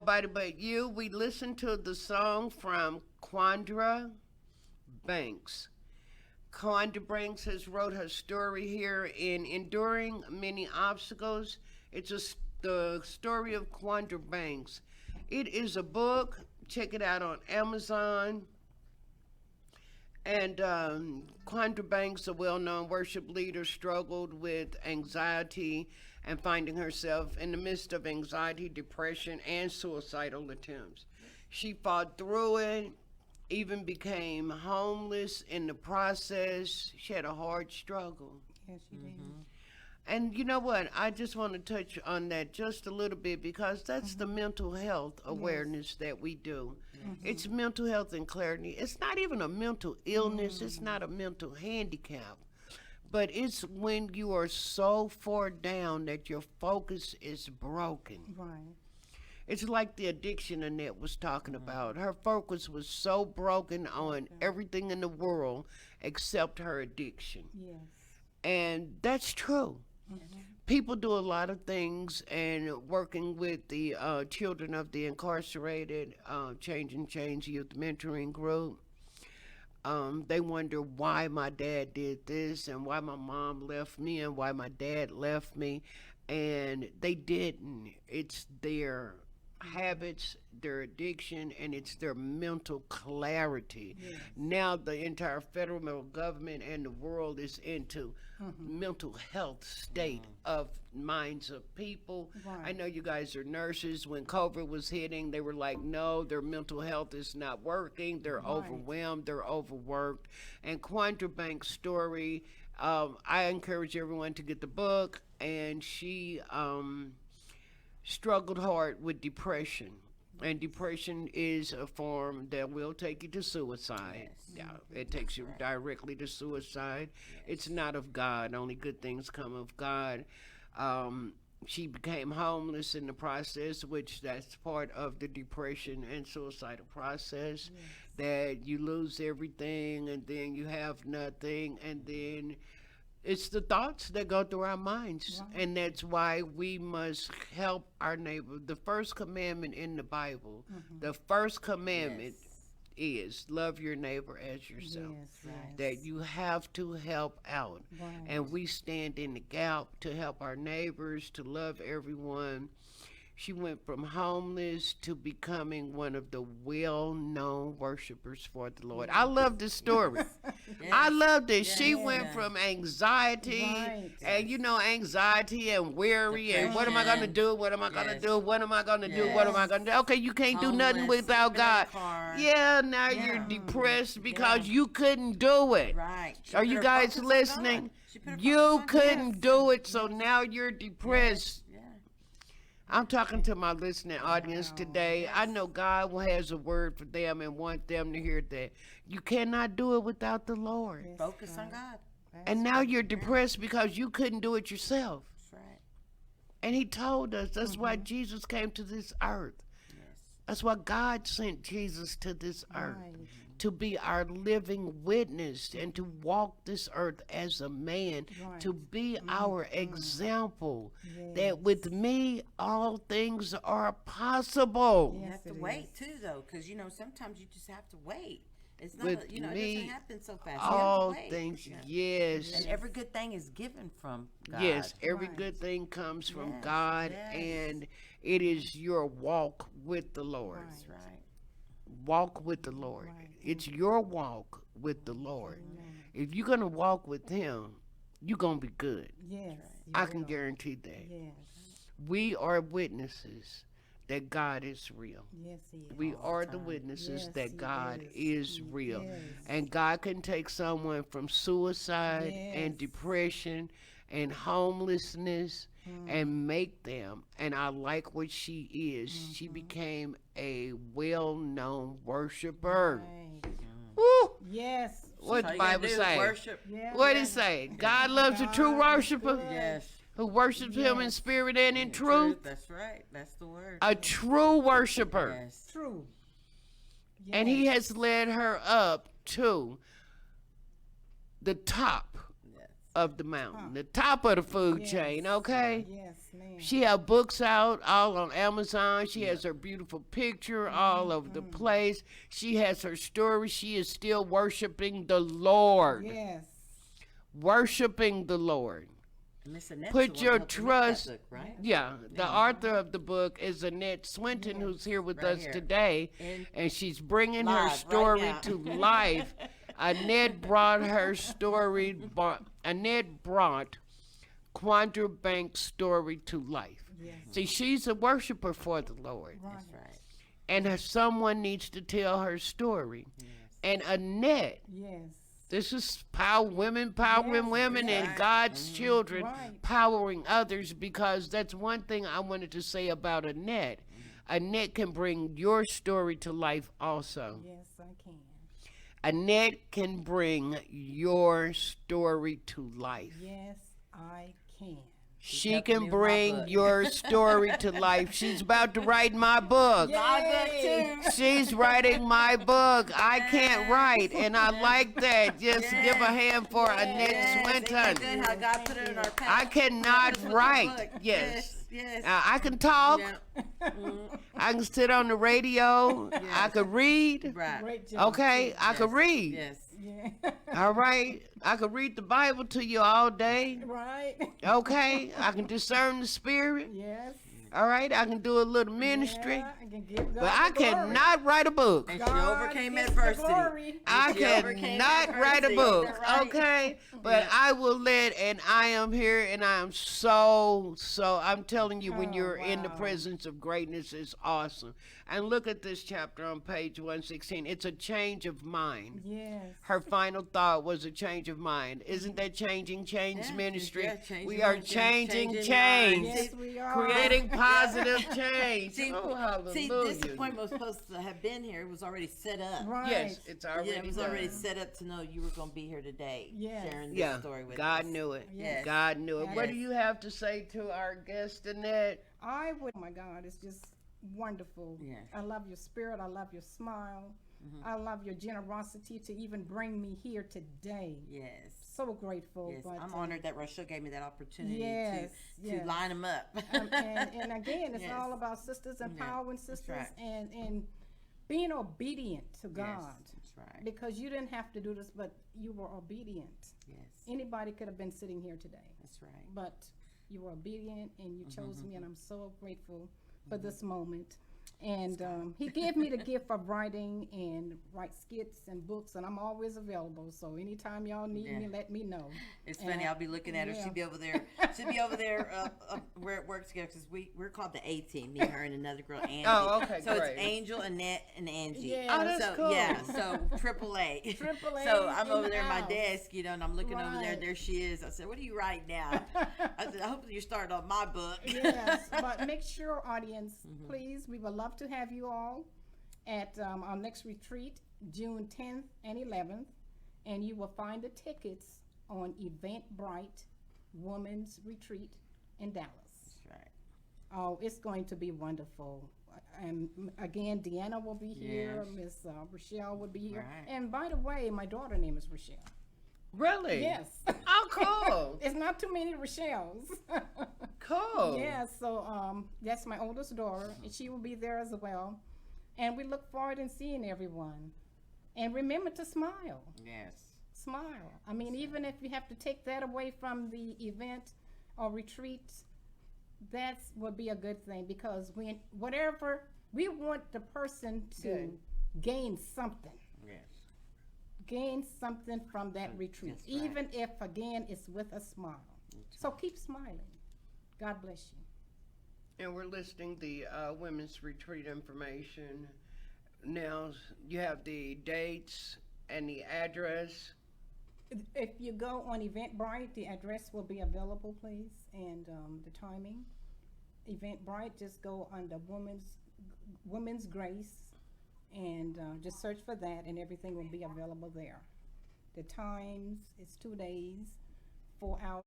Nobody But You. We listened to the song from Quandra Banks. Quandra Banks has wrote her story here in Enduring Many Obstacles. The story of Quandra Banks. It is a book. Check it out on Amazon. And Quandra Banks, a well-known worship leader, struggled with anxiety and finding herself in the midst of anxiety, depression, and suicidal attempts. She fought through it, even became homeless in the process. She had a hard struggle. Yes, she did. And you know what? I just want to touch on that just a little bit because that's the mental health awareness that we do. It's mental health and clarity. It's not even a mental illness, it's not a mental handicap. But it's when you are so far down that your focus is broken. Right. It's like the addiction Annette was talking about. Her focus was so broken on everything in the world except her addiction. Yes. And that's true. People do a lot of things, and working with the children of the incarcerated, Change and Change Youth Mentoring Group, they wonder why my dad did this and why my mom left me and why my dad left me, and they didn't. It's their habits, their addiction, and it's their mental clarity. Yes. Now the entire federal government and the world is into mental health state of minds of people. Right. I know you guys are nurses. When COVID was hitting, they were like, no, their mental health is not working. They're overwhelmed. They're overworked. And Quandra Banks' story, I encourage everyone to get the book. And she struggled hard with depression. And depression is a form that will take you to suicide. Yeah, it takes you directly to suicide. It's not of God. Only good things come of God. She became homeless in the process, which that's part of the depression and suicidal process. That you lose everything and then you have nothing, and then it's the thoughts that go through our minds. And that's why we must help our neighbor. The first commandment in the Bible, the first commandment is love your neighbor as yourself. Yes, That you have to help out. Right. And we stand in the gap to help our neighbors, to love everyone. She went from homeless to becoming one of the well-known worshipers for the Lord. I love this story. I love this. She went from anxiety, and anxiety and weary, and what am I going to do? What am I going to do? What am I going to do? What am I going to do? Okay, you can't do nothing without God. Yeah, now you're depressed because you couldn't do it. Right. Are you guys listening? You couldn't do it, so now you're depressed. I'm talking to my listening audience today. I know God has a word for them and want them to hear that. You cannot do it without the Lord. Focus on God. And now you're depressed because you couldn't do it yourself. That's right. And he told us that's why Jesus came to this earth. That's why God sent Jesus to this earth. To be our living witness and to walk this earth as a man, to be our example. That with me, all things are possible. You have to wait too, though, because sometimes you just have to wait. It's not, With it me, doesn't happen so fast. all You have to wait. things, yes. And every good thing is given from God. Yes, every good thing comes from God, and it is your walk with the Lord. That's right. Walk with the Lord. It's your walk with the Lord. If you're going to walk with him, you're going to be good. Yes. I can guarantee that. Yes. We are witnesses that God is real. Yes, he is. We are the witnesses Yes, that he God is. is real. Yes. And God can take someone from suicide and depression and homelessness and make them. And I like what she is. She became a well-known worshiper. Right. Woo! Yes. What All the you gotta Bible do is say? worship. Yeah. What it say? God loves a true worshiper Yes. who worships him in spirit and in truth. That's right. That's the word. A true worshiper. Yes. True. And he has led her up to the top of the mountain, the top of the food Yes. chain, okay? Yes, ma'am. She have books out all on Amazon. She has her beautiful picture all over the place. She has her story. She is still worshiping the Lord. Yes. Worshiping the Lord. Miss Annette's Put the one your who helped you make that trust. book, right? Yeah, the author of the book is Annette Swinton, who's here with Right us here. today, And and she's bringing live her right story now. to life. Annette brought her story. Annette brought Quandra Banks' story to life. Yes. See, she's a worshiper for the Lord, Right. That's right. and someone needs to tell her story. And Annette, Yes. this is women powering Yes, women and right. God's children Right. powering others, because that's one thing I wanted to say about Annette. Annette can bring your story to life also. Yes, I can. Annette can bring your story to life. Yes, I can. She helping can me with my bring book. your story to life. She's about to write my book. My book Yay. too. She's writing my book. I can't write, and I like that. Just give a hand for Annette Yes, ain't that Swinton. good how God put it in our path? I cannot Put it in the write. book. Yes. Yes. I can talk. Yeah. I can sit on the radio. I Yes. can read. Right. Great job. Okay, I can read. Yes. Yeah. All right, I can read the Bible to you all day. Right. Okay, I can discern the spirit. Yes. All right, I can do a little ministry, Yeah, I can give God but I the glory. cannot write a book. And she God overcame gets the adversity. glory. I She overcame cannot write a adversity. book, Right. okay? But I will and I am here, and I am so, I'm telling you, when Oh, you're in the wow. presence of greatness, it's awesome. And look at this chapter on page 116. It's a change of mind. Yes. Her final thought was a change of mind. Isn't that change Yeah, ministry? yeah, change We your are mind, changing changing change. minds. Yes, we are. Creating positive change. See, Oh, hallelujah. see, this appointment was supposed to have been here. It was already set up. Right. Yes, it's already Yeah, it was done. already set up to know you were going to be here today, Yes. sharing this Yeah, story with God us. knew it. Yes. God knew it. What do Yes. you have to say to our guest, Annette? I would. Oh my God, it's just wonderful. Yes. I love your spirit. I love your smile. I love your generosity to even bring me here today. Yes. So grateful. Yes, but, I'm honored that Rochelle gave me that opportunity Yes, to yes. line them up. And again, it's Yes. all about sisters, Yeah, empowering that's sisters, right. and being obedient to God. Yes, that's right. Because you didn't have to do this, but you were obedient. Yes, Anybody could have been sitting here today, that's right. but you were obedient and you chose me, and I'm so grateful for this moment. And he gave me the gift of writing and write skits and books, and I'm always available. So anytime y'all need me, Yeah. let me know. It's And funny. I'll be looking at her. yeah. She'll be over there. She'll be over there where it works together because we're called the A team. Me, her, and another girl, Angie. Oh, okay, So great. it's Angel, Annette, and Angie. Yeah. Oh, that's so cool. yeah, so triple A. Triple A So I'm in over the there at my house. desk, and I'm looking over there. Right. There she is. I said, "What are you writing now?" I said, "I hope you're starting on my book." Yes, but make sure, audience, please, we would love to have you all at our next retreat, June 10th and 11th, and you will find the tickets on Eventbrite Women's Retreat in Dallas. That's right. Oh, it's going to be wonderful. And again, Deanna will be here, Yes. Miss Rochelle will be here. Right. And by the way, my daughter's name is Rochelle. Really? Yes. Oh, cool. It's not too many Rochelles. Cool. Yeah, so that's my oldest daughter, and she will be there as well. And we look forward to seeing everyone. And remember to smile. Yes. Smile. I mean, even if you have to take that away from the event or retreat, that would be a good thing, because when whatever we want the person to Good. gain something. Yes. Gain something from that retreat, That's right. even if again it's with a smile. So keep smiling. God bless you. And we're listing the women's retreat information. Now, you have the dates and the address. If you go on Eventbrite, the address will be available, please, and the timing. Eventbrite, just go under Women's Grace, and just search for that, and everything will be available there. The times, it's 2 days, 4 hours.